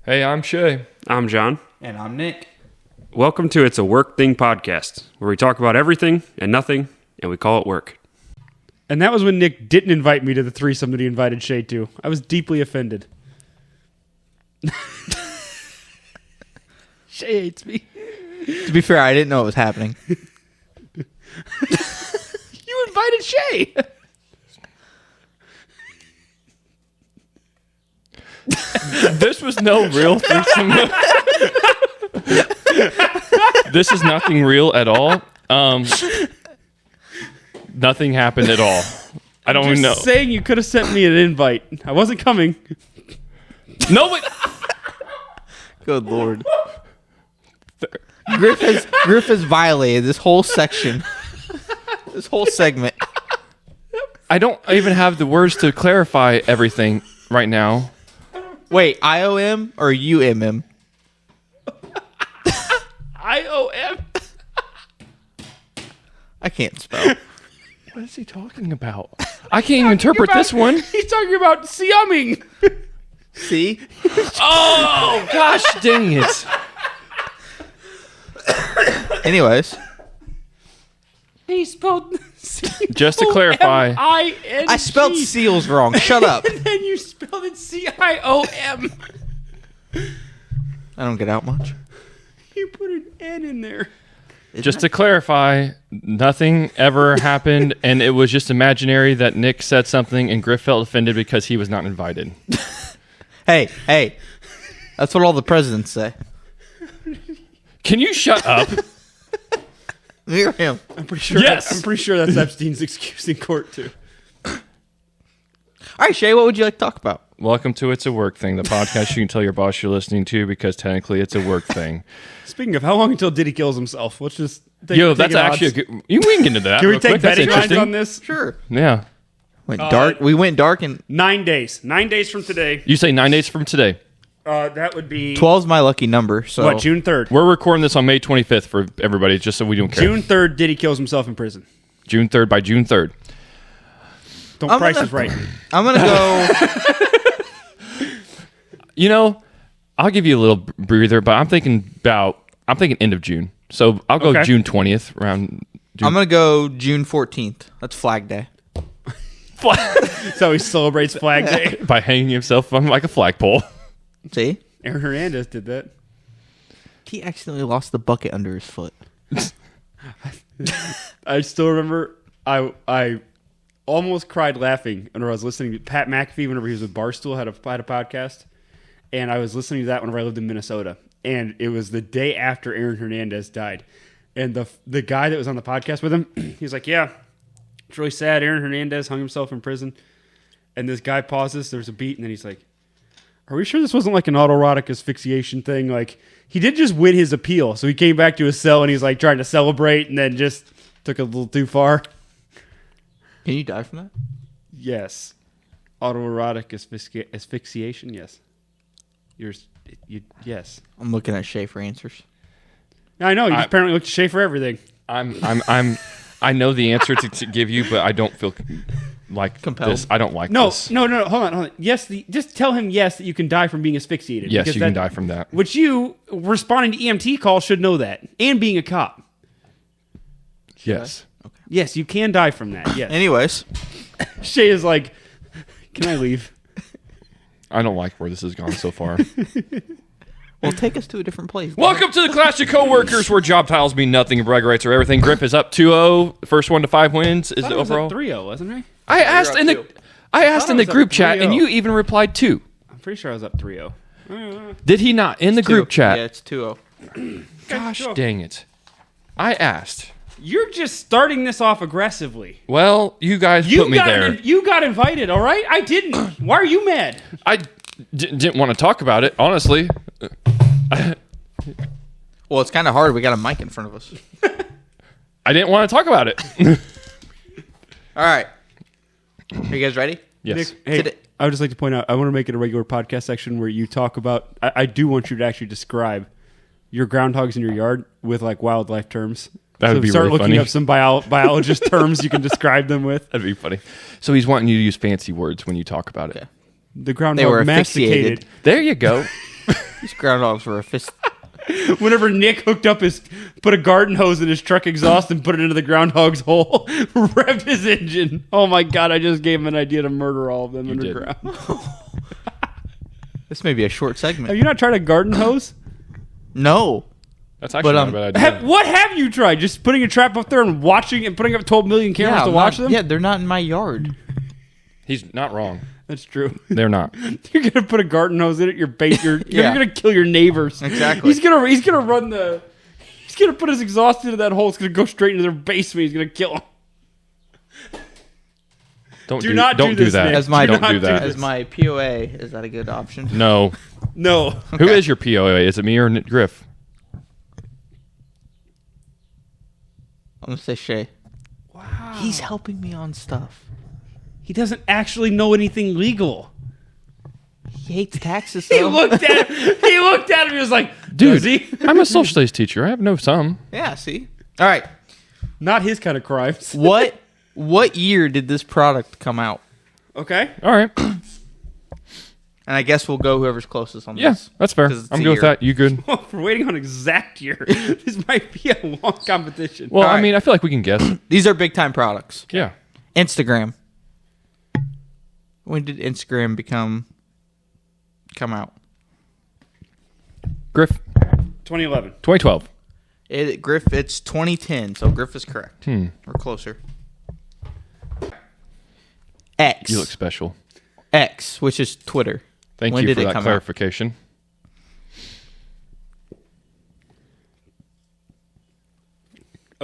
Hey, I'm Shay. I'm John. And I'm Nick. Welcome to It's a Work Thing podcast, where we talk about everything and nothing, and we call it work. And that was when Nick didn't invite me to the threesome that he invited Shay to. I was deeply offended. Shay hates me. To be fair, I didn't know it was happening. You invited Shay. This was no real threesome. This is nothing real at all. Nothing happened at all. I don't even know. Saying you could have sent me an invite. I wasn't coming. No, but Good Lord. Griff has violated this whole section. This whole segment. I don't even have the words to clarify everything right now. Wait, IOM or UMM? IOM. I can't spell. What is he talking about? I can't even interpret this one. He's talking about siaming. See? Oh, gosh dang it. Anyways, He spelled Just to clarify, C-O-M-I-N-G. I spelled seals wrong. Shut up. And then you spelled it C-I-O-M. I don't get out much. You put an N in there. just to clarify, nothing ever happened, and it was just imaginary that Nick said something and Griff felt offended because he was not invited. Hey. That's what all the presidents say. Can you shut up? Me or him? I'm pretty sure. Yes. I'm pretty sure that's Epstein's excuse in court too. All right, Shay, what would you like to talk about? Welcome to It's a Work Thing, the podcast you can tell your boss you're listening to because technically it's a work thing. Speaking of, how long until Diddy kills himself? Let's just take, Yo, take that's an actually a odds. good... We can get into that. Can we real take quick. That's betting lines interesting. on this? Sure. Yeah. Went dark. We went dark, and 9 days. 9 days from today. You say 9 days from today. That would be 12's my lucky number. So what? June 3rd. We're recording this on May 25th for everybody, just so we don't care. June 3rd. Diddy kills himself in prison. June 3rd by June 3rd. Don't I'm price gonna- is right. I'm gonna go. You know, I'll give you a little breather, but I'm thinking end of June. So I'll go Okay. June 20th around June. I'm gonna go June 14th. That's Flag Day. That's how he celebrates Flag Day. by hanging himself on like a flagpole. See? Aaron Hernandez did that. He accidentally lost the bucket under his foot. I still remember I almost cried laughing whenever I was listening to Pat McAfee whenever he was with Barstool had a podcast, and I was listening to that whenever I lived in Minnesota, and it was the day after Aaron Hernandez died, and the guy that was on the podcast with him, he was like, "Yeah, it's really sad. Aaron Hernandez hung himself in prison," and this guy pauses. There's a beat, and then he's like, "Are we sure this wasn't like an autoerotic asphyxiation thing? Like he did just win his appeal, so he came back to his cell and he's like trying to celebrate, and then just took it a little too far." Can you die from that? Yes. Autoerotic asphyxiation, yes. Yes. I'm looking at Shay for answers. I know, you apparently looked to Shay for everything. I know the answer to give you, but I don't feel like Compelled. this. I don't like No, this. hold on. Yes, just tell him yes that you can die from being asphyxiated. Yes, because you can die from that. Which you, responding to EMT calls, should know that. And being a cop. Yes. Yes, you can die from that, yes. Anyways, Shay is like, can I leave? I don't like where this has gone so far. well, take us to a different place. Welcome to the Clash of Coworkers, where job titles mean nothing and brag rights are everything. Griff is up 2-0. First 1 to 5 wins is I the thought it was overall. up 3-0, wasn't I? I asked in the it was group up chat, and 3-0. you even replied 2. I'm pretty sure I was up 3-0. Did he not in the group chat? Yeah, it's 2-0. Gosh dang it! I asked. You're just starting this off aggressively. Well, you guys put me there. You got invited, all right? I didn't. Why are you mad? I didn't want to talk about it, honestly. Well, it's kind of hard. We got a mic in front of us. I didn't want to talk about it. All right. Are you guys ready? Yes. Nick, hey, Today- I would just like to point out, I want to make it a regular podcast section where you talk about, I do want you to actually describe your groundhogs in your yard with like wildlife terms. That would be start really looking funny. up some biologist terms you can describe them with. That'd be funny. So he's wanting you to use fancy words when you talk about it. Okay. The groundhog They were masticated. asphyxiated. There you go. These groundhogs were a fist. Whenever Nick put a garden hose in his truck exhaust and put it into the groundhog's hole, revved his engine. Oh my God, I just gave him an idea to murder all of them underground. This may be a short segment. Have you not tried a garden hose? No. That's actually not a bad idea. What have you tried? Just putting a trap up there and watching and putting up 12 million cameras to watch them? Yeah, they're not in my yard. He's not wrong. That's true. They're not. You're gonna put a garden hose in it. You're Yeah. gonna kill your neighbors. Exactly. He's gonna put his exhaust into that hole. It's gonna go straight into their basement. He's gonna kill them. Don't Do do not don't do do this, that. Nick. As my- don't Do do not that. do As my POA, is that a good option? No. No. Who is your POA? Is it me or Griff? I'm going to say Shay. Wow. He's helping me on stuff. He doesn't actually know anything legal. He hates taxes, He though. looked at him. He looked at him. He was like, Dude, "Does he?" I'm a social studies teacher. I have no some. Yeah, see? All right. Not his kind of crimes. What year did this product come out? Okay. All right. And I guess we'll go whoever's closest on Yeah, this. that's fair. 'Cause it's I'm a good with year. that. You good? Well, if we're waiting on exact year, this might be a long competition. Well, All I right. mean, I feel like we can guess. These are big time products. Yeah. Instagram. When did Instagram come out? Griff, 2011. 2012. Griff, it's 2010, so Griff is correct. We're closer. X. You look special. X, which is Twitter. Thank When you did for it that come out? clarification.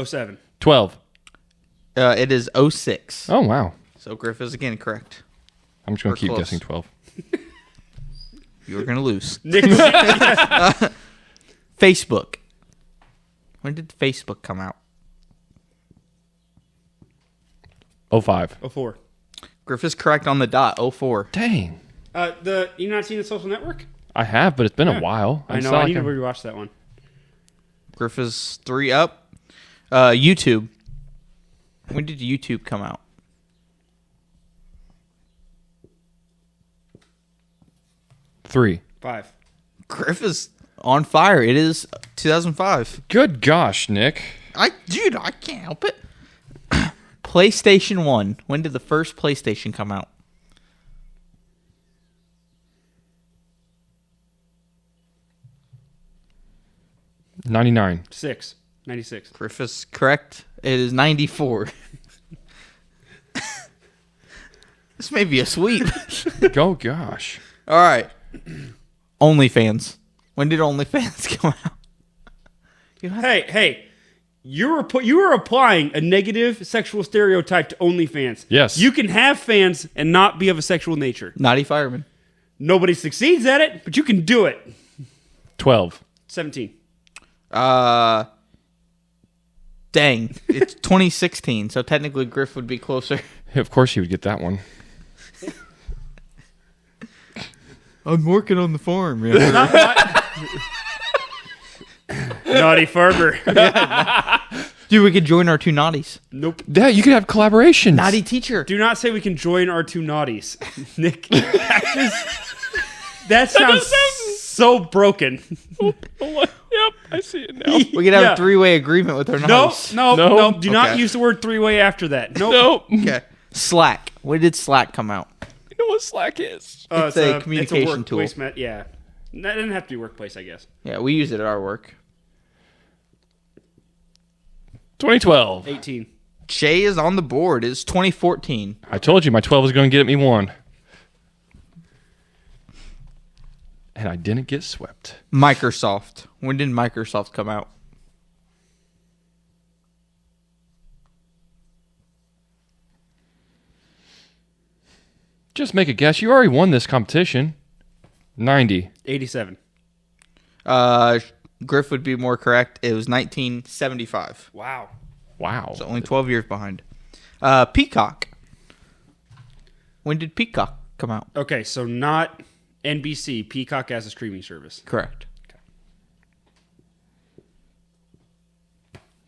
'07. 12. It is 06. Oh, wow. So Griff is again correct. I'm just going We're to keep close. guessing 12. You're going to lose. Nick. Facebook. When did Facebook come out? 05. 04. Griff is correct on the dot. 04. Dang. You not seen The Social Network? I have, but it's been Yeah. a while. I It's know. not I like need to I'm- rewatch that one. Griff is 3 up. YouTube. When did YouTube come out? Three. 5. Griff is on fire. It is 2005. Good gosh, Nick. Dude, I can't help it. PlayStation 1. When did the first PlayStation come out? '99. 96. Griff is correct. It is 94. This may be a sweep. Go gosh. All right. OnlyFans. When did OnlyFans come out? Hey. You were applying a negative sexual stereotype to OnlyFans. Yes. You can have fans and not be of a sexual nature. Naughty Fireman. Nobody succeeds at it, but you can do it. 12. 17. Dang. It's 2016, so technically Griff would be closer. Of course you would get that one. I'm working on the farm. Naughty Farmer. Dude, we could join our two naughties. Nope. Yeah, you could have collaborations. Naughty teacher. Do not say we can join our two naughties. Nick, that sounds so broken. Yep, I see it now. We could have Yeah. a three-way agreement with our No, naughties. no. Do not Okay. use the word three-way after that. Nope. Nope. Okay. Slack. When did Slack come out? You know what Slack is? It's a communication it's a workplace tool. Yeah. That doesn't have to be workplace, I guess. Yeah, we use it at our work. 2012. 18. Shay is on the board. It's 2014. I told you my 12 was going to get me one. And I didn't get swept. Microsoft. When did Microsoft come out? Just make a guess. You already won this competition. 90. 87. Griff would be more correct. It was 1975. Wow. Wow. So only 12 years behind. Peacock. When did Peacock come out? Okay, so not NBC. Peacock as a streaming service. Correct.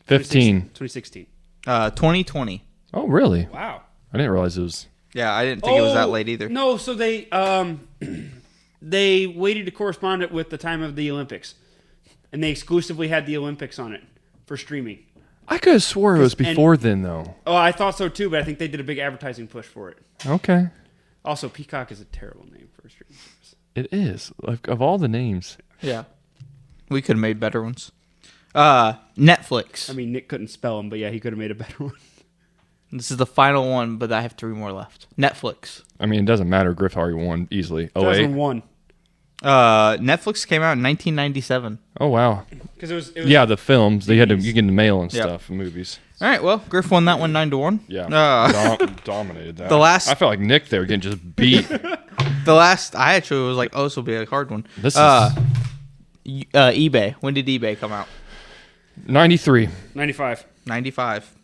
15. 2016. 2020. Oh, really? Wow. I didn't realize it was. Yeah, I didn't think it was that late either. No, so they they waited to correspond it with the time of the Olympics, and they exclusively had the Olympics on it for streaming. I could have swore it was before then, though. Oh, I thought so too, but I think they did a big advertising push for it. Okay. Also, Peacock is a terrible name for a streaming service. It is. Like, of all the names. Yeah. We could have made better ones. Netflix. I mean, Nick couldn't spell them, but yeah, he could have made a better one. This is the final one, but I have 3 more left. Netflix. I mean, it doesn't matter. Griff already won easily. 08. 2001. Netflix came out in 1997. Oh, wow. Because it was Yeah, the films. They had to, you get the mail and Yep. stuff, movies. All right, well, Griff won that one 9-1. Yeah. Dominated that. The last- I felt like Nick there getting just beat. The last, I actually was like, oh, this will be a hard one. This is eBay. When did eBay come out? 93. 95. 95.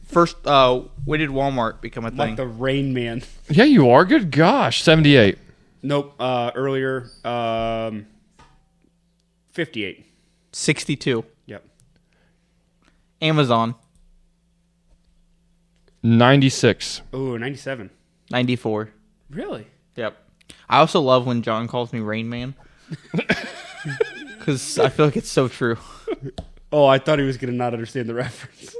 First, when did Walmart become a thing? Like the Rain Man. Yeah, you are. Good gosh. 78. Nope. Earlier. 58. 62. Yep. Amazon. 96. Oh, 97. 94. Really? Yep. I also love when John calls me Rain Man. Because I feel like it's so true. Oh, I thought he was going to not understand the reference.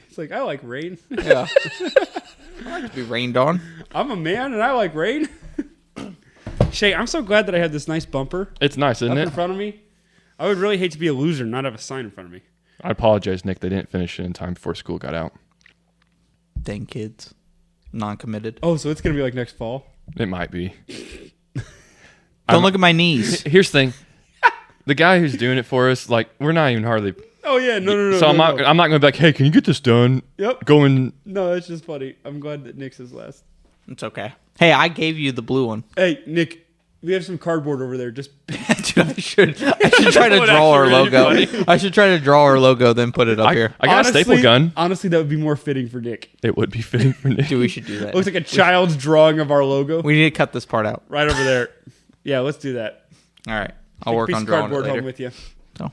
He's like, I like rain. Yeah. I like to be rained on. I'm a man and I like rain. Shay, I'm so glad that I had this nice bumper It's nice, isn't up it? in front of me. I would really hate to be a loser and not have a sign in front of me. I apologize, Nick. They didn't finish it in time before school got out. Dang kids. Non-committed. Oh, so it's going to be like next fall? It might be. Don't look at my knees. Here's the thing. The guy who's doing it for us, like, we're not even hardly. Oh, yeah. No. So I'm no. not going to be like, hey, can you get this done? Yep. Going. No, that's just funny. I'm glad that Nick's is last. It's okay. Hey, I gave you the blue one. Hey, Nick, we have some cardboard over there. Just Dude, I should try to draw our logo. I should try to draw our logo, then put it up here. I got a staple gun. Honestly, that would be more fitting for Nick. It would be fitting for Nick. Dude, we should do that. Looks like a child's drawing of our logo. We need to cut this part out. Right over there. Yeah, let's do that. All right. I'll Take a work piece on of drawing it cardboard later. home with you.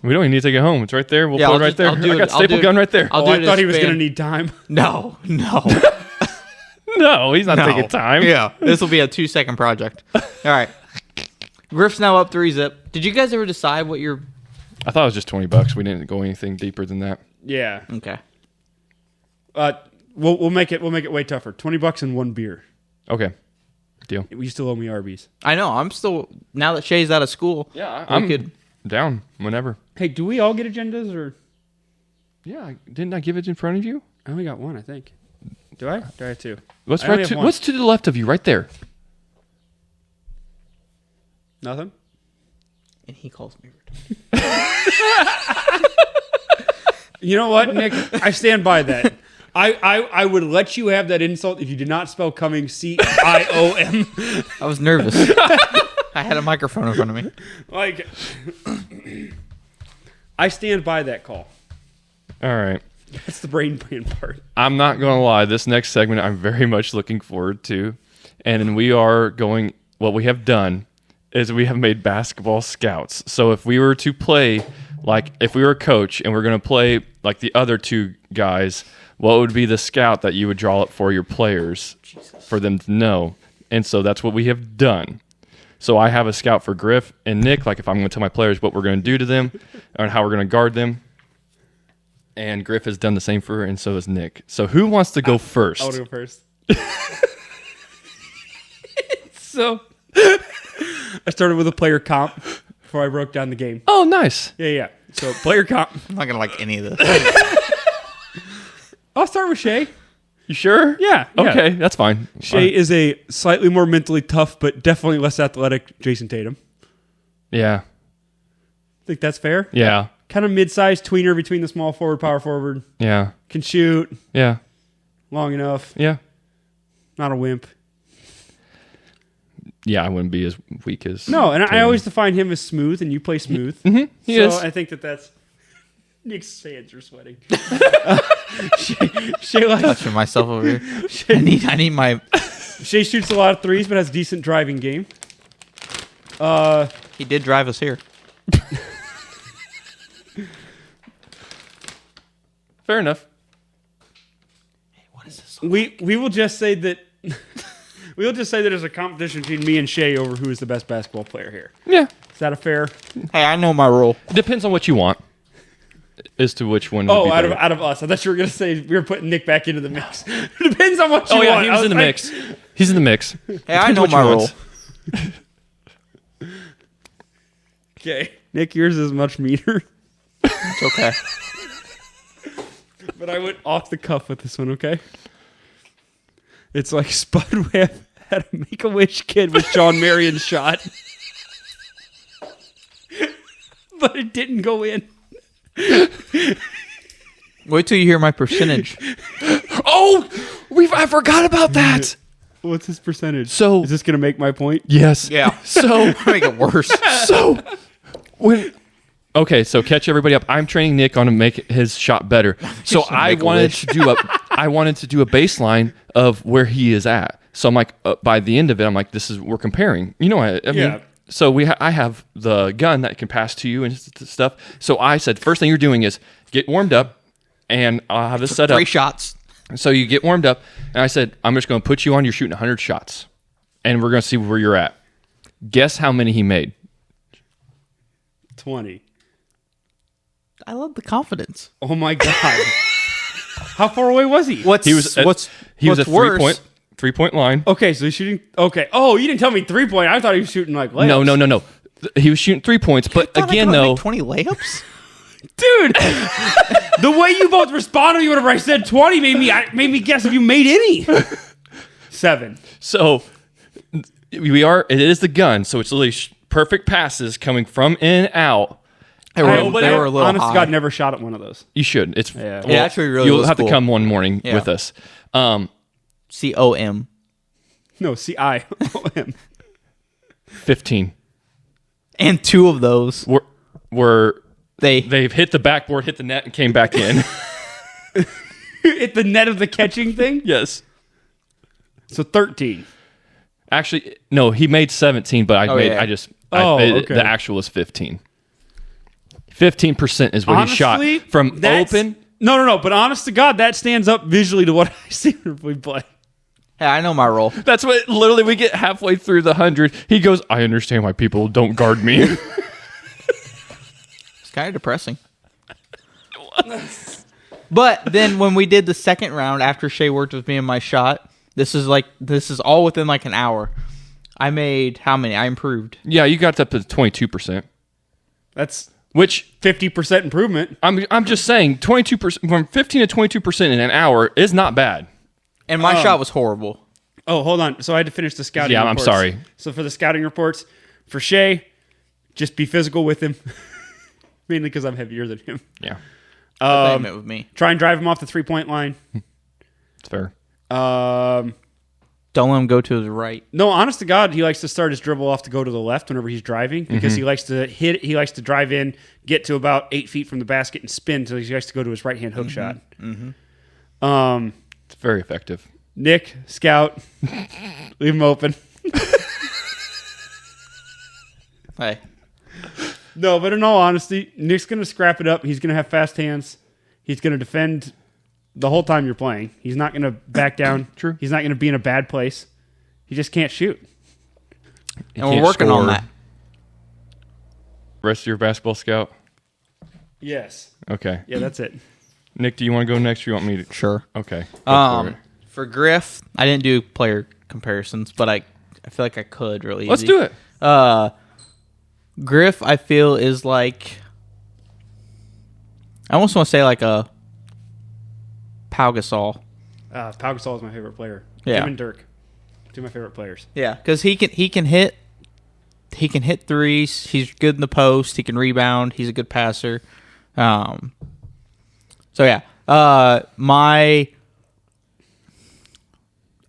We don't even need to take it home. It's right there. We'll Yeah, put I'll it right just- there. I'll do I it- got a I'll staple do it- gun right there. I'll Oh, do I it thought as he was span- going to need time. No. No, he's not No. taking time. Yeah. This will be a 2-second project. All right. Griff's now up 3-zip. Did you guys ever decide what your... I thought it was just $20. We didn't go anything deeper than that. Yeah. Okay. We'll make it way tougher. $20 and one beer. Okay. Deal. You still owe me Arby's. I know. I'm still... Now that Shay's out of school. Yeah, we I'm could... down whenever. Hey, do we all get agendas or? Yeah, didn't I give it in front of you? I only got one, I think. Do I? Do I have two? What's I only right have to, one. what's to the left of you, right there? Nothing? And he calls me... You know what, Nick? I stand by that. I would let you have that insult if you did not spell coming C-I-O-M. I was nervous. I had a microphone in front of me. Like, I stand by that call. All right. That's the brain plan part. I'm not going to lie. This next segment I'm very much looking forward to. And we are going, what we have done is we have made basketball scouts. So if we were to play, like if we were a coach and we're going to play like the other two guys, what would be the scout that you would draw up for your players for them to know? And so that's what we have done. So I have a scout for Griff and Nick, like if I'm going to tell my players what we're going to do to them and how we're going to guard them. And Griff has done the same for her, and so has Nick. So who wants to go first? I want to go first. So, I started with a player comp before I broke down the game. Oh, nice. Yeah. So, player comp. I'm not going to like any of this. I'll start with Shay. You sure? Yeah. Okay, that's fine. Shay is a slightly more mentally tough, but definitely less athletic Jason Tatum. Yeah. Think that's fair? Yeah. Kind of mid-sized tweener between the small forward, power forward. Yeah. Can shoot Yeah. long enough. Yeah. Not a wimp. Yeah, I wouldn't be as weak as... No, and I Tatum. always define him as smooth, and you play smooth. He so is. I think that's... Nick's hands are sweating. Shay, like, Touching myself over here. I need my... Shay shoots a lot of threes, but has decent driving game. He did drive us here. Fair enough. What is this? We will just say that We'll just say that there's a competition between me and Shay over who is the best basketball player here. Yeah. Is that a fair? Hey, I know my role. It depends on what you want as to which one. Oh, would be out of better. us. I thought you were going to say we were putting Nick back into the mix. Depends on what you Oh want. yeah, he was in the like- mix. He's in the mix. Hey, I know what you my want. role. Okay. Nick, yours is much meaner. It's okay. But I went off the cuff with this one, okay? It's like Spud Webb had a Make-A-Wish kid with John Marion's shot. But it didn't go in. Wait till you hear my percentage. Oh, I forgot about that. What's his percentage? So- is this going to make my point? Yes. Yeah. So Make it worse. so okay, so catch everybody up. I'm training Nick on to make his shot better. So I wanted to do a baseline of where he is at. So I'm like, by the end of it, I'm like, we're comparing. You know, I mean, Yeah. so I have the gun that can pass to you and stuff. So I said, first thing you're doing is get warmed up, and I'll have this set up. 3 shots. So you get warmed up, and I said, I'm just going to put you on. You're shooting 100 shots, and we're going to see where you're at. Guess how many he made? 20. I love the confidence. Oh, my God. How far away was he? What's He was at, what's he was what's a worse? three-point line. Okay, so he's shooting. Okay. Oh, you didn't tell me 3-point. I thought he was shooting like layups. No. He was shooting 3 points, but Thought I again, could only though, make 20 layups. Dude, the way you both responded to me whenever I said 20 made me guess if you made any. 7. so it is the gun, so it's literally perfect passes coming from in and out. They were, I- they were a little honest to high. God, never shot at one of those. You should. It's Yeah. well, It actually really You'll was have cool. to come one morning Yeah. with us. COM. No, CIOM. 15 And 2 of those were they've they've hit the backboard, hit the net, and came back in. Hit the net of the catching thing. Yes. So 13. Actually, no. He made 17, but Oh, okay. The actual is 15. 15% is what he shot Honestly, from that's- open. No. But honest to God, that stands up visually to what I see when we play. Hey, I know my role. That's what literally we get halfway through the 100. He goes, I understand why people don't guard me. It's kind of depressing. But then when we did the second round after Shay worked with me in my shot, this is all within like an hour. I made how many? I improved. Yeah, you got up to 22%. That's Which 50% improvement. I'm just saying 22% from 15 to 22% in an hour is not bad. And my shot was horrible. Oh, hold on. So I had to finish the scouting Yeah, I'm reports. sorry. So for the scouting reports, for Shay, just be physical with him. Mainly because I'm heavier than him. Yeah, They met with me. Try and drive him off the 3-point line. it's fair. Don't let him go to his right. No, honest to God, he likes to start his dribble off to go to the left whenever he's driving because he likes to hit. He likes to drive in, get to about 8 feet from the basket, and spin. So he likes to go to his right hand hook shot. It's very effective. Nick, scout, leave him open. Hey, No, but in all honesty, Nick's going to scrap it up. He's going to have fast hands. He's going to defend the whole time you're playing. He's not going to back down. True. He's not going to be in a bad place. He just can't shoot. and we're working on that. Rest of your basketball scout. Yes. Okay, Yeah, that's it. Nick, do you want to go next? Or you want me to? Sure. Okay. Go for it. For Griff, I didn't do player comparisons, but I feel like I could really. Let's easy. do it. Griff, I feel, is like, I almost want to say like a Pau Gasol. Pau Gasol is my favorite player. Yeah. Him and Dirk, 2 of my favorite players. Yeah, because he can hit threes. He's good in the post. He can rebound. He's a good passer. So yeah, I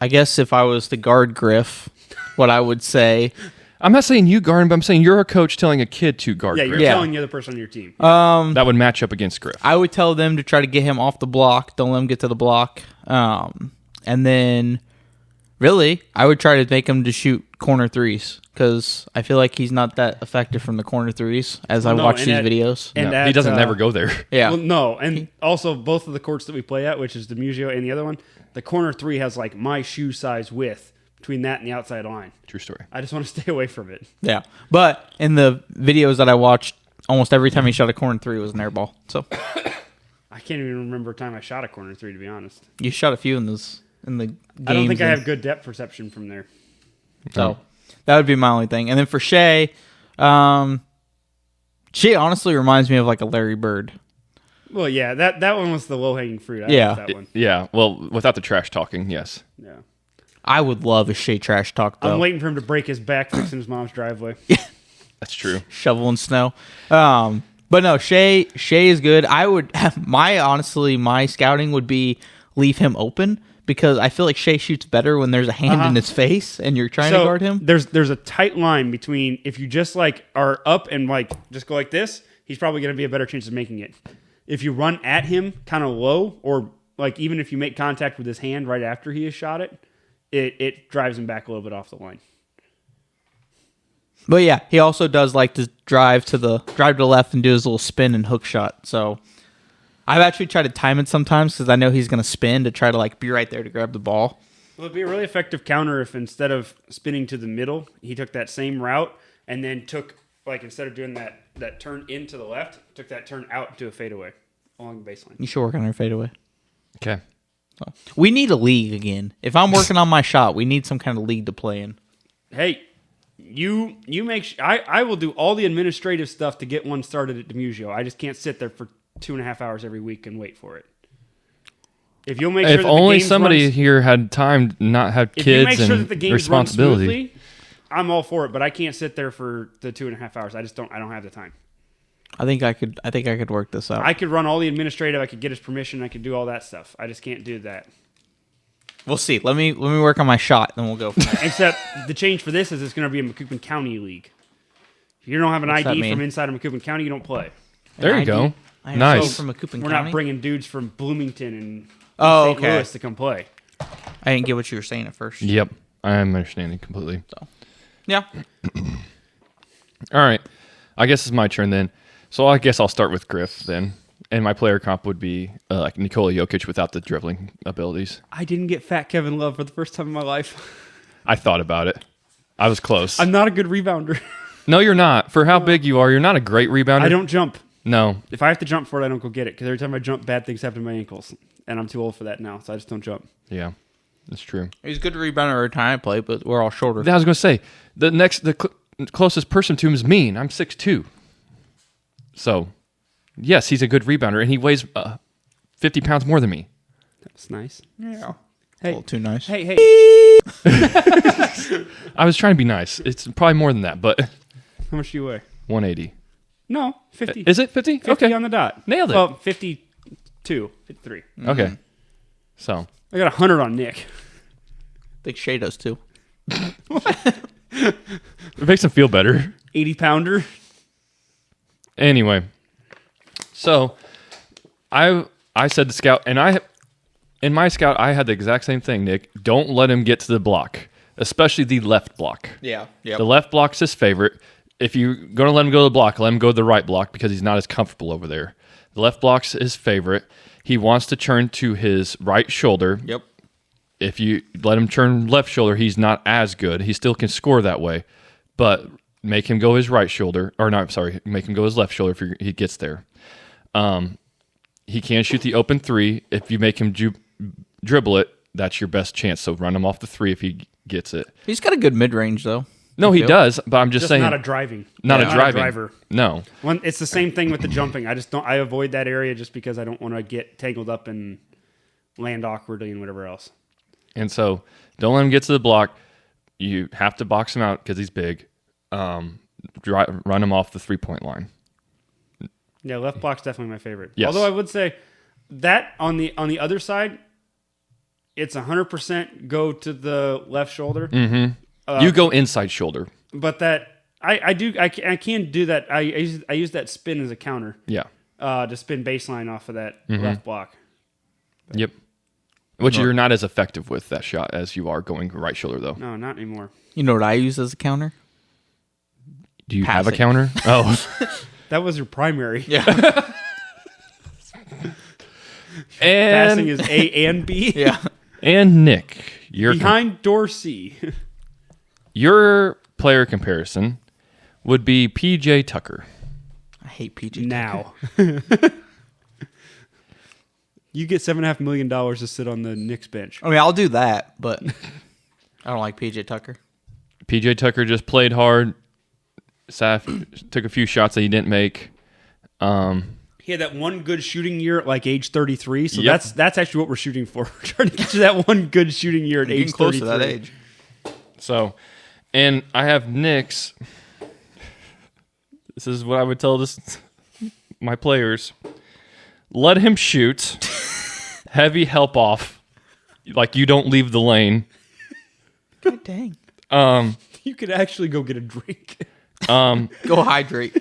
guess if I was to guard Griff, what I would say. I'm not saying you guard him, but I'm saying you're a coach telling a kid to guard. Yeah, you're Griff. Yeah. telling the other person on your team. That would match up against Griff. I would tell them to try to get him off the block. Don't let him get to the block. And then, really, I would try to make him to shoot corner threes because I feel like he's not that effective from the corner threes as I No, watch and these at- videos. and No, at, he doesn't never go there. Yeah. Well, no, and also both of the courts that we play at, which is the Museo and the other one, the corner 3 has like my shoe size width between that and the outside line. True story. I just want to stay away from it. Yeah. But in the videos that I watched, almost every time he shot a corner three was an air ball. So I can't even remember a time I shot a corner three, to be honest. you shot a few in the games. I don't think I have good depth perception from there. So that would be my only thing. And then for Shay, she honestly reminds me of like a Larry Bird. Well, yeah, that one was the low-hanging fruit. I Yeah. like that one. Yeah. Well, without the trash talking, yes. Yeah. I would love a Shay trash talk though. I'm waiting for him to break his back fixing his mom's driveway. That's true. Shoveling snow. But no, Shay is good. I would my scouting would be leave him open because I feel like Shay shoots better when there's a hand in his face and you're trying to guard him. There's a tight line between if you just like are up and like just go like this, he's probably going to be a better chance of making it. If you run at him kind of low, or like even if you make contact with his hand right after he has shot it, it drives him back a little bit off the line. But yeah, he also does like to drive to the left and do his little spin and hook shot. So I've actually tried to time it sometimes because I know he's going to spin to try to like be right there to grab the ball. Well, it'd be a really effective counter if instead of spinning to the middle, he took that same route and then took, like instead of doing that turn into the left, took that turn out to a fadeaway along the baseline. You should work on her fadeaway. Okay. So, we need a league again. If I'm working on my shot, we need some kind of league to play in. Hey, you make I will do all the administrative stuff to get one started at Demugio. I just can't sit there for 2.5 hours every week and wait for it. If you'll make sure If that only the game somebody runs, here had time, not have if you kids make sure that and the game runs responsibility. smoothly, I'm all for it. But I can't sit there for the 2.5 hours. I don't have the time. I think I could work this out. I could run all the administrative. I could get his permission. I could do all that stuff. I just can't do that. We'll see. Let me work on my shot, then we'll go from there. Except the change for this is it's going to be a Macoupin County league. If you don't have an What's that ID mean? from inside of Macoupin County, you don't play. There you go. I have Nice. someone from Macoupin We're County? not bringing dudes from Bloomington and Oh, St. okay. Louis to come play. I didn't get what you were saying at first. Yep. I am understanding completely. Yeah. All right. I guess it's my turn then. So I guess I'll start with Griff then. And my player comp would be like Nikola Jokic without the dribbling abilities. I didn't get Fat Kevin Love for the first time in my life. I thought about it. I was close. I'm not a good rebounder. No, you're not. For how big you are, you're not a great rebounder. I don't jump. No. If I have to jump for it, I don't go get it. Because every time I jump, bad things happen to my ankles. And I'm too old for that now, so I just don't jump. Yeah. That's true. He's a good rebounder every time I play, but we're all shorter. I was going to say, the closest person to him is me, and I'm 6'2". So, yes, he's a good rebounder, and he weighs 50 pounds more than me. That's nice. Yeah. Hey. A little too nice. Hey. I was trying to be nice. It's probably more than that, but How much do you weigh? 180. No, 50. Is it 50? 50 Okay. on the dot. Nailed it. Well, 52, 53. Okay. So, I got 100 on Nick. I think Shay does too. it makes him feel better. 80-pounder. Anyway, so I said the scout, and in my scout I had the exact same thing, Nick. Don't let him get to the block, especially the left block. Yeah. Yep. The left block's his favorite. If you're going to let him go to the block, let him go to the right block because he's not as comfortable over there. The left block's his favorite. He wants to turn to his right shoulder. Yep. If you let him turn left shoulder, he's not as good. He still can score that way, but make him go his right shoulder, or not, sorry, make him go his left shoulder if he gets there. He can shoot the open three. If you make him dribble it, that's your best chance. So run him off the three if he gets it. He's got a good mid-range, though. No, he feel. does, but I'm just saying. Not a driving. Not a Not driving. driver. No. It's the same thing with the jumping. I avoid that area just because I don't want to get tangled up and land awkwardly and whatever else. And so don't let him get to the block. You have to box him out because he's big. Run him off the 3-point line. Yeah, left block's definitely my favorite. Yes. Although I would say that on the other side, it's 100% go to the left shoulder. Mm-hmm. You go inside shoulder. But that I can do that. I use that spin as a counter. Yeah. To spin baseline off of that left block. Yep. Which you're not as effective with that shot as you are going right shoulder, though. No, not anymore. You know what I use as a counter? Do you have a Passing. counter? Oh. That was your primary. Yeah. Passing and, is A and B. Yeah. and Nick, Behind door C. Your player comparison would be PJ Tucker. I hate PJ Now. You get $7.5 million to sit on the Knicks bench. I mean, I'll do that, but I don't like PJ Tucker. PJ Tucker just played hard. Saf took a few shots that he didn't make. He had that one good shooting year at like age 33. So Yep. that's actually what we're shooting for. We're trying to get to that one good shooting year at Getting age close 33. to that age. So, and I have Knicks. This is what I would tell my players. Let him shoot. Heavy help off. Like you don't leave the lane. God dang. You could actually go get a drink. Go hydrate.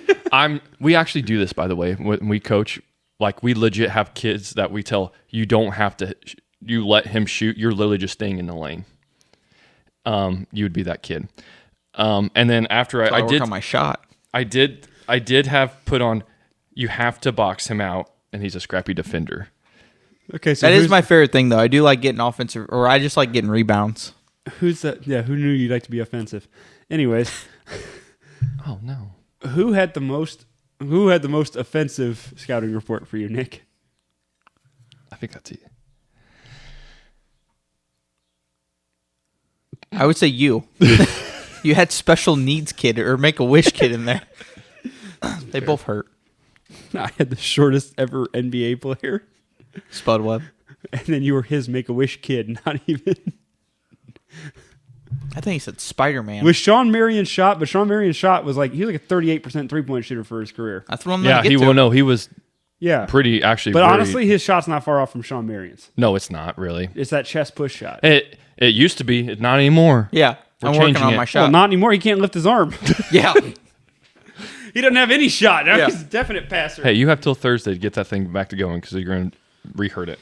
We actually do this, by the way, when we coach. Like we legit have kids that we tell you don't have to. You let him shoot. You're literally just staying in the lane. You would be that kid. And then after I I work did on my shot. I did have put on. You have to box him out, and he's a scrappy defender. Okay, so That is my favorite thing, though. I do like getting offensive, or I just like getting rebounds. Who's that? Yeah, who knew you'd like to be offensive? Anyways, Oh no. who had the most offensive scouting report for you, Nick? I think that's it. I would say you. You had special needs kid or Make-A-Wish kid in there. They both hurt. I had the shortest ever NBA player, Spudweb. and then you were his Make-A-Wish kid, not even. I think he said Spider-Man. With Sean Marion's shot, but Sean Marion's shot was he was like a 38% three-point shooter for his career. That's what I'm Yeah, going to he get to. will know. He was Yeah. pretty actually. But very- honestly, his shot's not far off from Sean Marion's. no, it's not really. It's that chest push shot. It used to be. It's not anymore. Yeah, We're I'm working changing on it. my Well, shot. not anymore. He can't lift his arm. Yeah. He doesn't have any shot. Now Yeah. he's a definite passer. Hey, you have till Thursday to get that thing back to going because you're going to rehurt it.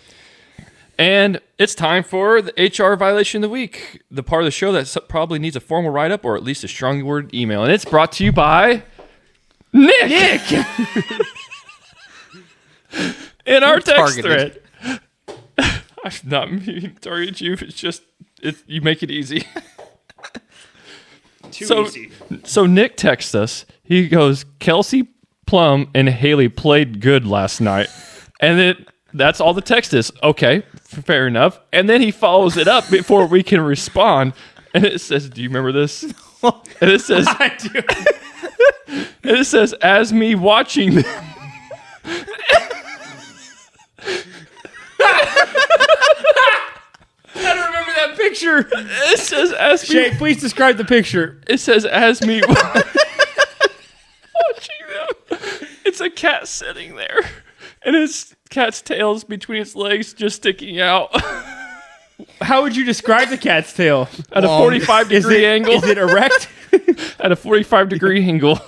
And it's time for the HR violation of the week, the part of the show that probably needs a formal write-up or at least a strongly worded email. And it's brought to you by Nick. In our text Targeted. thread. I'm not meaning to target you. It's just you make it easy. Too easy. So Nick texts us. He goes, Kelsey Plum and Haley played good last night. And that's all the text is. Okay, fair enough. And then he follows it up before we can respond. And it says, do you remember this? And it says, I do. and it says, as me watching them. I don't remember that picture. It says, as me. Shay, please describe the picture. It says, as me watching them. It's a cat sitting there. And his cat's tail's between its legs just sticking out How would you describe the cat's tail? at a 45-degree angle. Is it erect? At a 45-degree angle.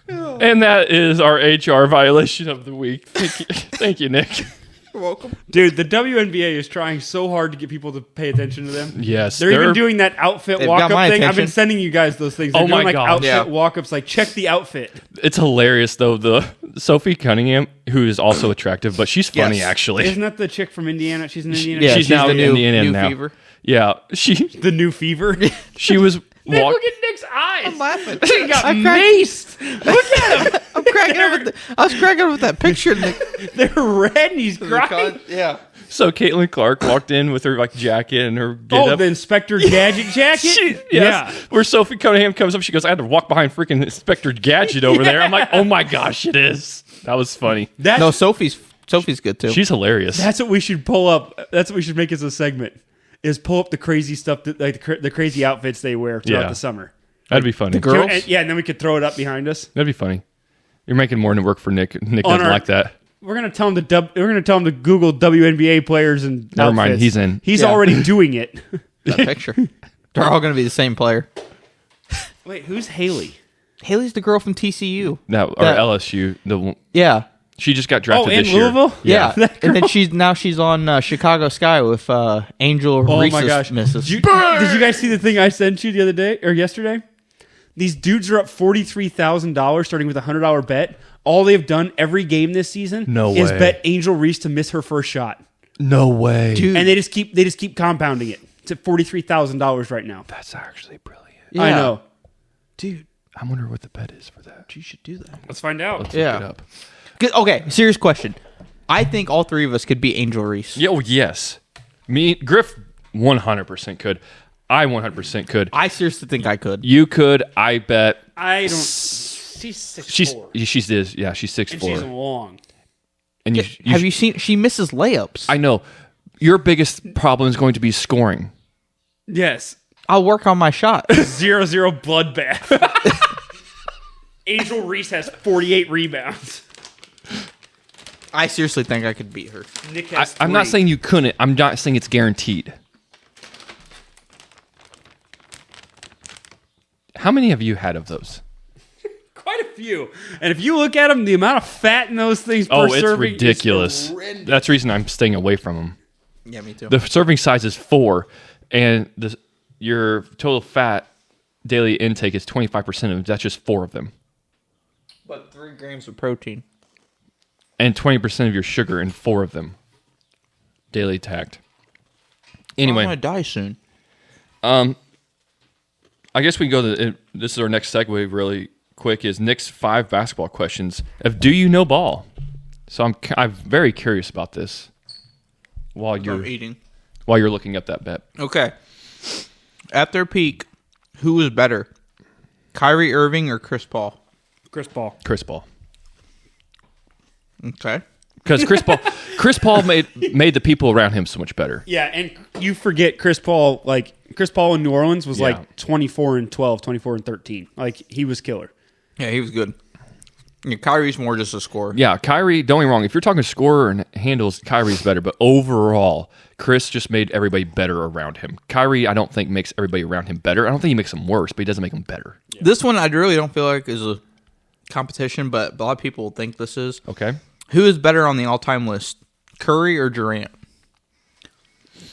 And that is our HR violation of the week. Thank you, Nick. You're welcome. Dude, the WNBA is trying so hard to get people to pay attention to them. Yes, They're even doing that outfit They've got walk-up my thing. I've attention. been sending you guys those things. They're Oh doing my like God. outfit Yeah. walk-ups, like check the outfit. It's hilarious though. The Sophie Cunningham, who is also attractive, but she's funny Yes. actually. Isn't that the chick from Indiana? She's in Indiana. Yeah, she's now the in new, Indiana new now. fever. Yeah, The new fever. she was. Nick, walk- look at Nick's eyes. I'm laughing. He got I cracked- maced. Look at him. I'm cracking up with I was cracking up with that picture. They're red and he's crying. Yeah. So Caitlin Clark walked in with her like jacket and her get Oh, up. the Inspector Gadget jacket? Yes. Where Sophie Cunningham comes up, she goes, I had to walk behind freaking Inspector Gadget over there. I'm like, oh my gosh, it is. That was funny. That's, No, Sophie's good too. She's hilarious. that's what we should pull up. That's what we should make as a segment, is pull up the crazy stuff, like the crazy outfits they wear throughout Yeah. the summer. That'd be funny. girl- Girls? And then we could throw it up behind us. That'd be funny. You're making more than work for Nick. Nick On doesn't our- like that. We're gonna tell him to Google WNBA players and Never mind, outfits. he's in. He's Yeah. already doing it. that picture. They're all going to be the same player. Wait, who's Haley? Haley's the girl from TCU. No, or That- LSU. Yeah. She just got Oh, drafted in this year. Louisville? Yeah. That And then girl? she's on Chicago Sky with Angel Oh Reese's my gosh! missus. Did you guys see the thing I sent you the other day or yesterday? These dudes are up $43,000, starting with a $100 bet. All they've done every game this season No is way. bet Angel Reese to miss her first shot. No way. Dude. And they just keep compounding it. It's at $43,000 right now. That's actually brilliant. Yeah. I know. Dude, I wonder what the bet is for that. you should do that. Let's find out. Let's Yeah. look it up. Okay, serious question. I think all three of us could beat Angel Reese. Yeah, yes. Me, Griff 100% could. I 100% could. I seriously think I could. You could. I bet. I don't. She's 6'4". She's 6'4". and she's long. And you, Have you seen? She misses layups. I know. Your biggest problem is going to be scoring. Yes. I'll work on my shot. 0-0 bloodbath. Angel Reese has 48 rebounds. I seriously think I could beat her. Nick has I'm not 3. saying you couldn't. I'm not saying it's guaranteed. How many have you had of those? Quite a few. And if you look at them, the amount of fat in those things per Oh, it's serving ridiculous. is horrendous. That's the reason I'm staying away from them. Yeah, me too. The serving size is 4, and your total fat daily intake is 25% of them. That's just 4 of them. But 3 grams of protein. And 20% of your sugar in 4 of them. Daily tact. I'm Anyway, gonna die soon. I guess we can go to this is our next segue really quick is Nick's 5 basketball questions of do you know ball? So I'm very curious about this while you're Eating. looking up that bet. Okay. At their peak, who was better, Kyrie Irving or Chris Paul? Chris Paul. Chris Paul. Okay. Because Chris Paul made the people around him so much better. Yeah, and you forget Chris Paul. Like Chris Paul in New Orleans was Yeah. like 24-12, 24-13. Like he was killer. Yeah, he was good. Yeah, Kyrie's more just a scorer. Yeah, Kyrie, don't get me wrong. If you're talking scorer and handles, Kyrie's better. But overall, Chris just made everybody better around him. Kyrie, I don't think makes everybody around him better. I don't think he makes them worse, but he doesn't make them better. This one I really don't feel like is a competition, but a lot of people think this is. Okay? Who is better on the all-time list, Curry or Durant?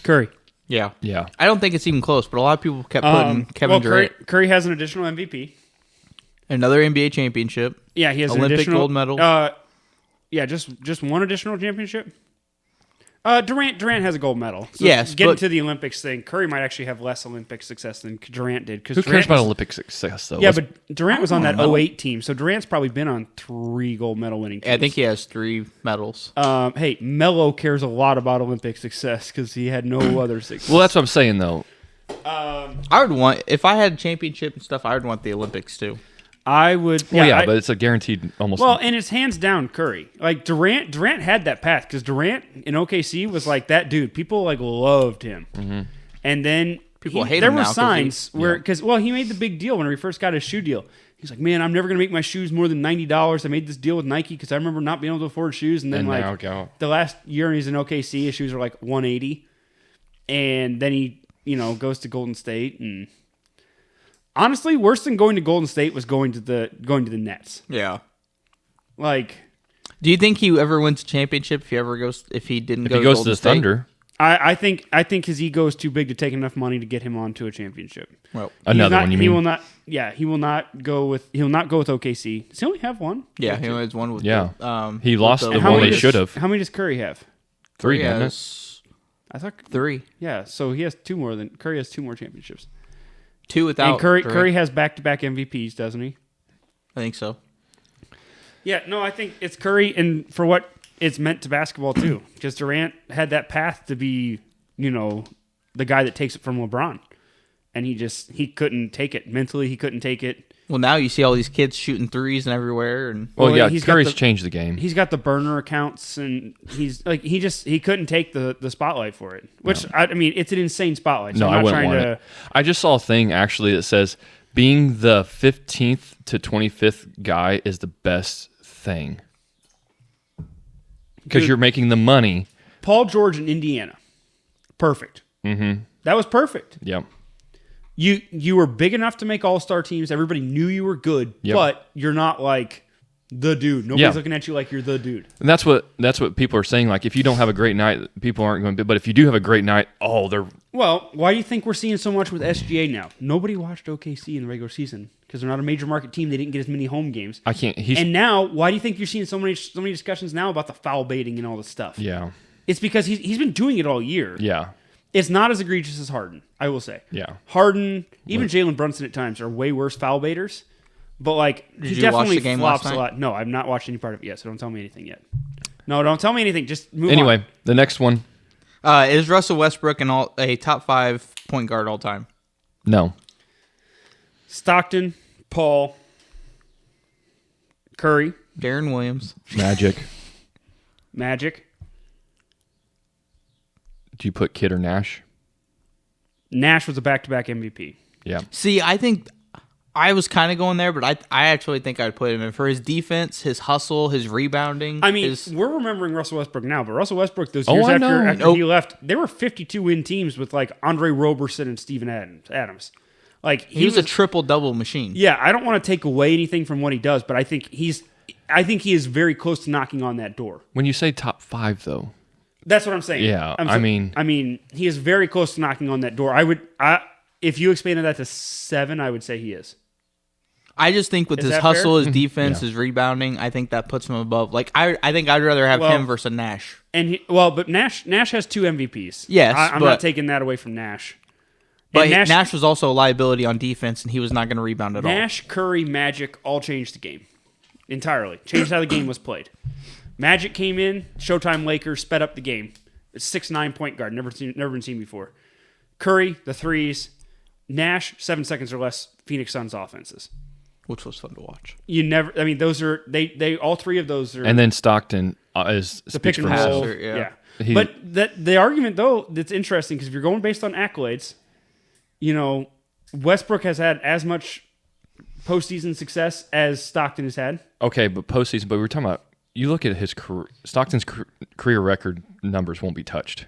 Curry. Yeah. Yeah. I don't think it's even close, but a lot of people kept putting Kevin Durant. Curry has an additional MVP. Another NBA championship. Yeah, he has an Olympic additional gold medal. Yeah, just one additional championship. Durant has a gold medal. So Yes, getting but- to the Olympics thing, Curry might actually have less Olympic success than Durant did. Who cares about Olympic success, though? Yeah, Let's- but Durant was on that medal. 08 team, so Durant's probably been on 3 gold medal winning teams. I think he has 3 medals. Hey, Melo cares a lot about Olympic success because he had no other success. well, that's what I'm saying, though. I would want, if I had a championship and stuff, I would want the Olympics too. I would. Well, yeah, but it's a guaranteed almost. Well, and it's hands down Curry. Like Durant had that path because Durant in OKC was like that dude. People like loved him, and then People hate there him were now 'cause signs where because he made the big deal when he first got his shoe deal. He's like, man, I'm never gonna make my shoes more than $90. I made this deal with Nike because I remember not being able to afford shoes, and then And like now go. the last year he's in OKC, his shoes are like 180, and then he goes to Golden State and. Honestly, worse than going to Golden State was going to the Nets. Yeah. Like, Do you think he ever wins a championship if he goes if to he goes Golden to the State? Thunder, I think his ego is too big to take enough money to get him onto a championship. Well, another He's not- one. You he mean? will not. Yeah, he will not go with. He'll not go with OKC. Does he only have one? yeah, he only has one with Yeah. the, He lost with the How one many they does- should have. How many does Curry have? 3, He doesn't it? has I thought. 3. Yeah, so he has 2 more than Curry has 2 more championships. 2 without And Curry Durant. has back-to-back MVPs, doesn't he? I think so. Yeah, no, I think it's Curry, and for what it's meant to basketball too, because Durant had that path to be, the guy that takes it from LeBron, and he couldn't take it mentally. He couldn't take it. Well, now you see all these kids shooting threes and everywhere, and Well, yeah, he's got Curry's the- changed the game. He's got the burner accounts, and he's like he couldn't take the spotlight for it. Which I mean, it's an insane spotlight. So No, I'm I not wouldn't trying want to. it. I just saw a thing actually that says being the 15th to 25th guy is the best thing because Dude. you're making the money. Paul George in Indiana, perfect. Mm-hmm. That was perfect. Yep. You were big enough to make all-star teams. Everybody knew you were good, Yep. but you're not like the dude. Nobody's Yeah. looking at you like you're the dude. And that's what people are saying. Like, if you don't have a great night, people aren't going to. But if you do have a great night, they're Well, why do you think we're seeing so much with SGA now? Nobody watched OKC in the regular season because they're not a major market team. They didn't get as many home games. I can't. And now, why do you think you're seeing so many discussions now about the foul baiting and all this stuff? Yeah. It's because he's been doing it all year. Yeah. It's not as egregious as Harden, I will say. Yeah. Harden, even Jalen Brunson at times are way worse foul baiters. But like, Did he you watch definitely the game flops last a night? lot. No, I've not watched any part of it yet, so don't tell me anything yet. No, don't tell me anything. Just move on. Anyway, the next one. Is Russell Westbrook a top 5 point guard all time? No. Stockton, Paul, Curry, Darren Williams. Magic. Magic, Do you put Kidd or Nash? Nash was a back-to-back MVP. Yeah. See, I think I was kind of going there, but I actually think I'd put him in for his defense, his hustle, his rebounding. I mean, we're remembering Russell Westbrook now, but Russell Westbrook, those years I after know. he left, they were 52-win teams with like Andre Roberson and Steven Adams. Like he was a triple-double machine. Yeah, I don't want to take away anything from what he does, but I think he is very close to knocking on that door. When you say top 5, though. That's what I'm saying. Yeah, I mean, he is very close to knocking on that door. If you expanded that to 7, I would say he is. I just think with Is his that hustle, fair? his defense, Yeah. his rebounding, I think that puts him above. Like I think I'd rather have him versus Nash. But Nash has 2 MVPs. Yes, I'm but- not taking that away from Nash. But And Nash was also a liability on defense, and he was not going to rebound at all. Nash, Curry, Magic all changed the game entirely. Changed how the game was played. Magic came in, Showtime Lakers sped up the game. It's 6'9" point guard, never been seen before. Curry, the threes. Nash, 7 seconds or less. Phoenix Suns offenses. Which was fun to watch. Those are they all 3 of those are. And then Stockton is the pick speaks and for roll. himself. yeah. But the argument though that's interesting because if you're going based on accolades, Westbrook has had as much postseason success as Stockton has had. Okay, but postseason. But we were talking about. You look at his career. Stockton's career record numbers won't be touched.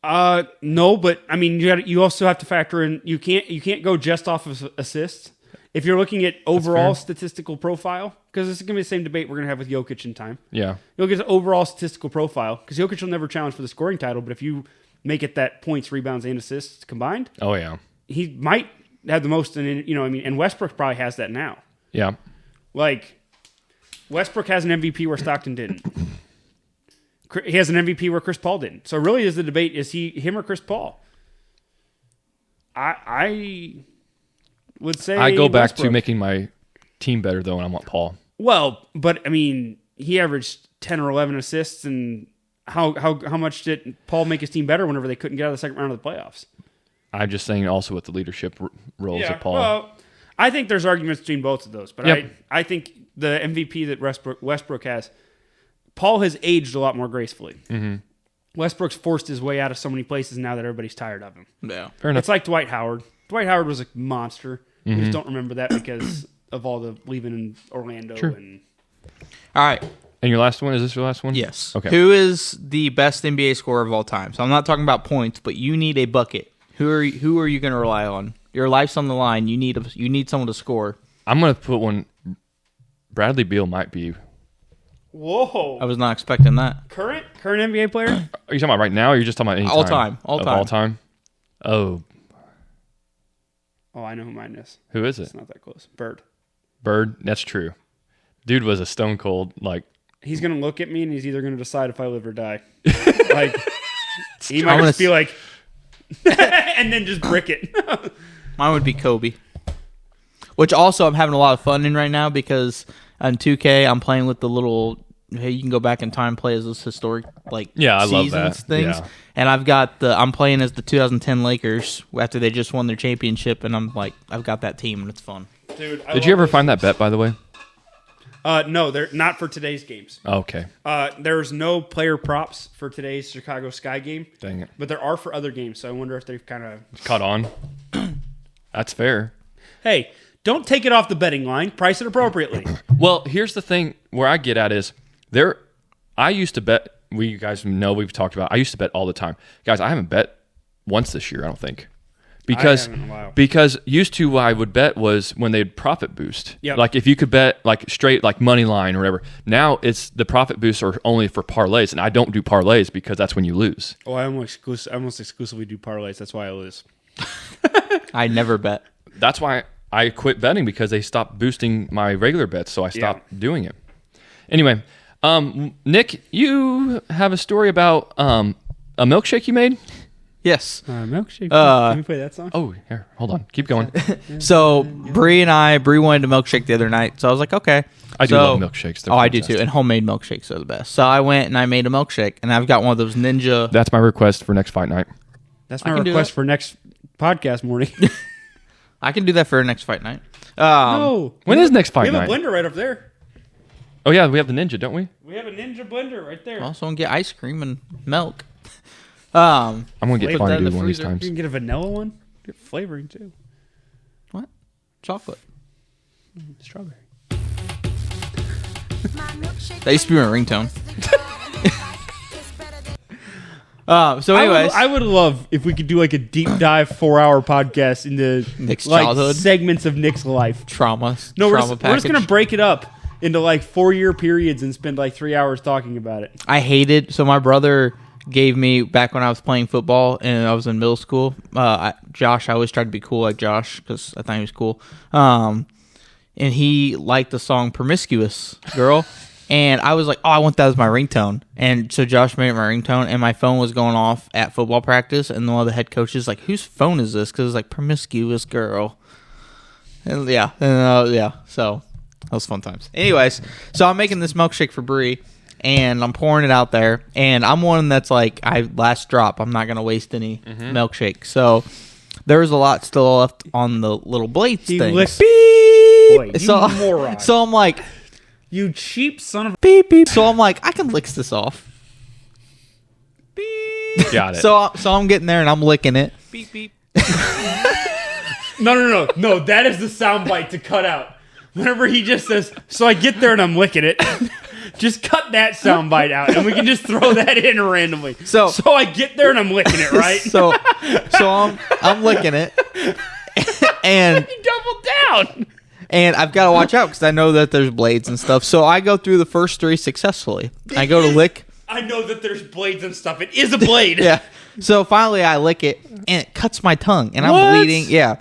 No, but I mean you also have to factor in you can't go just off of assists. If you're looking at overall statistical profile, because this is going to be the same debate we're going to have with Jokic in time. Yeah. You'll get an overall statistical profile because Jokic will never challenge for the scoring title, but if you make it that points, rebounds, and assists combined, Oh yeah. he might have the most. And Westbrook probably has that now. Yeah. Like Westbrook has an MVP where Stockton didn't. He has an MVP where Chris Paul didn't. So really, is the debate is him or Chris Paul? I would say I go back to Westbrook. making my team better though, and I want Paul. Well, but I mean, he averaged 10 or 11 assists, and how much did Paul make his team better whenever they couldn't get out of the second round of the playoffs? I'm just saying also with the leadership roles of Paul. Well, I think there's arguments between both of those, but Yep. I think the MVP that Westbrook has, Paul has aged a lot more gracefully. Mm-hmm. Westbrook's forced his way out of so many places now that everybody's tired of him. Yeah. Fair enough. It's like Dwight Howard. Dwight Howard was a monster. We just don't remember that because of all the leaving in Orlando. Sure. And All right. And your last one? Is this your last one? Yes. Okay. Who is the best NBA scorer of all time? So I'm not talking about points, but you need a bucket. Who are you going to rely on? Your life's on the line. You need someone to score. I'm going to put one. Bradley Beal might be. whoa, I was not expecting that. current NBA player? Are you talking about right now, or are you just talking about any All time? time. All Of time. all time? Oh, Oh, I know who mine is. who is it? It's not that close. Bird. Bird? That's true. Dude was a stone cold, like, He's gonna look at me and he's either gonna decide if I live or die. Like he I'm might gonna just be like, and then just brick it. Mine would be Kobe. Which also I'm having a lot of fun in right now because on 2K I'm playing with the little hey you can go back in time and play as those historic like Yeah, I love seasons that. things. Yeah. And I'm playing as the 2010 Lakers after they just won their championship and I'm like I've got that team and it's fun. Dude, did you ever find that bet, by the way? No, they're not for today's games. Okay. There's no player props for today's Chicago Sky game, Dang it. but there are for other games. So I wonder if they've kind of. Caught on. That's fair. Hey, don't take it off the betting line. Price it appropriately. Well, here's the thing where I get at is I used to bet, you guys know we've talked about, I used to bet all the time. Guys, I haven't bet once this year, I don't think. Because haven't in a while. used to what I would bet was when they'd profit boost. Yep. Like if you could bet like straight like money line or whatever. Now it's the profit boosts are only for parlays, and I don't do parlays because that's when you lose. Oh, I almost exclusively do parlays. That's why I lose. I never bet. That's why I quit betting because they stopped boosting my regular bets, so I stopped doing it. Anyway, Nick, you have a story about a milkshake you made? milkshake. Yes. Can we play that song? Oh, here, hold on. Keep going. So Bree wanted a milkshake the other night. So I was like, okay. I do love milkshakes. They're I do fantastic. too. And homemade milkshakes are the best. So I went and I made a milkshake, and I've got one of those Ninja. That's my request for next fight night. That's my I can do request that. for next podcast morning. I can do that for our next fight night. No. When is next fight We have night? a blender right up there. Oh, yeah, we have the Ninja, don't we? We have a Ninja blender right there. Also, want to get ice cream and milk. I'm going to get Put that in fondue the one of these freezer. times. You can get a vanilla one. Get flavoring too. What? Chocolate. Strawberry. That used to be my ringtone. So anyways, I would love if we could do like a deep dive 4-hour podcast into Nick's like childhood. segments of Nick's life. trauma. No, we're trauma just, we're just package. gonna break it up into like 4-year periods and spend like 3 hours talking about it. I hated. So my brother gave me back when I was playing football and I was in middle school. Josh, I always tried to be cool like Josh because I thought he was cool. And he liked the song "Promiscuous Girl," and I was like, "Oh, I want that as my ringtone." And so Josh made it my ringtone, and my phone was going off at football practice, and one of the head coaches like, "Whose phone is this?" Because it's like "Promiscuous Girl." And yeah. So that was fun times. Anyways, so I'm making this milkshake for Bree, and I'm pouring it out there, and I'm one that's like, last drop. I'm not gonna waste any milkshake. So there was a lot still left on the little blades He things. licked- Boy, you So, moron. so I'm like, You cheap son of a... beep beep. So I'm like, I can lick this off. Got it. So I'm getting there and I'm licking it. Beep beep. No. That is the soundbite to cut out. Whenever he just says, "So I get there and I'm licking it," just cut that soundbite out, and we can just throw that in randomly. So I get there and I'm licking it, right? so I'm licking it, and He doubled down. and I've got to watch out because I know that there's blades and stuff. So I go through the first 3 successfully. I go to lick. I know that there's blades and stuff. It is a blade. Yeah. So finally I lick it, and it cuts my tongue, and I'm What? bleeding. Yeah.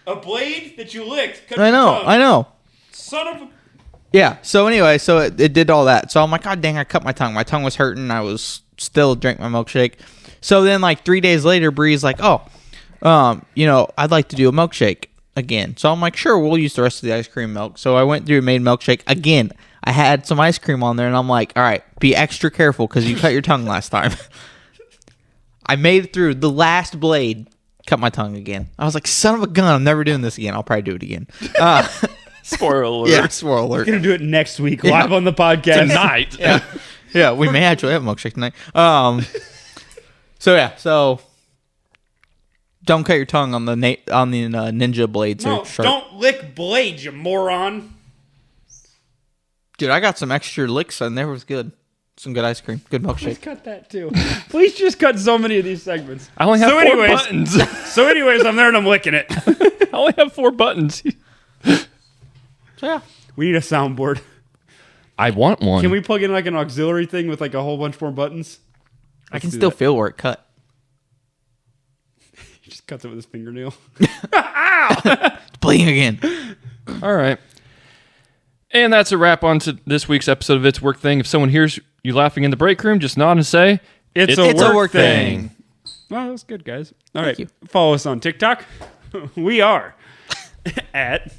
A blade that you licked. Cut I your know. tongue. I know. Son of a... Yeah. So anyway, so it did all that. So I'm like, God dang, I cut my tongue. My tongue was hurting. I was still drank my milkshake. So then like 3 days later, Bree's like, oh, I'd like to do a milkshake again. So I'm like, sure, we'll use the rest of the ice cream milk. So I went through and made milkshake again. I had some ice cream on there, and I'm like, all right, be extra careful because you cut your tongue last time. I made it through the last blade, cut my tongue again. I was like, son of a gun, I'm never doing this again. I'll probably do it again. Spoiler alert. Yeah, spoiler alert. We're going to do it next week live on the podcast. Tonight. Yeah, we may actually have a milkshake tonight. So don't cut your tongue on the ninja blades. No, They're sharp. don't lick blades, you moron. Dude, I got some extra licks and there was good. Some good ice cream, good Please milkshake. cut that too. Please just cut so many of these segments. I only have So 4 anyways- buttons. So anyways, I'm there and I'm licking it. I only have 4 buttons. So yeah, We need a soundboard. I want one. Can we plug in like an auxiliary thing with like a whole bunch more buttons? I can do still that. feel where it cut. He just cuts it with his fingernail. It's bleeding again. All right. And that's a wrap on to this week's episode of It's Work Thing. If someone hears you laughing in the break room, just nod and say, It's a work thing. Well, that's good, guys. All right. you. Follow us on TikTok. We are at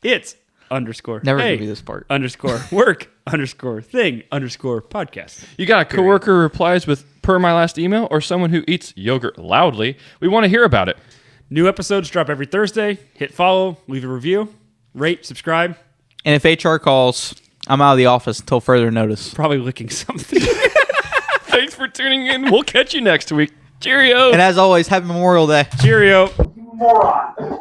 it's_. Never hey, give me this part. _work _thing _podcast. You got a coworker who replies with per my last email or someone who eats yogurt loudly. We want to hear about it. New episodes drop every Thursday. Hit follow, leave a review, rate, subscribe. And if HR calls, I'm out of the office until further notice. Probably licking something. Thanks for tuning in. We'll catch you next week. Cheerio. And as always, happy Memorial Day. Cheerio. moron.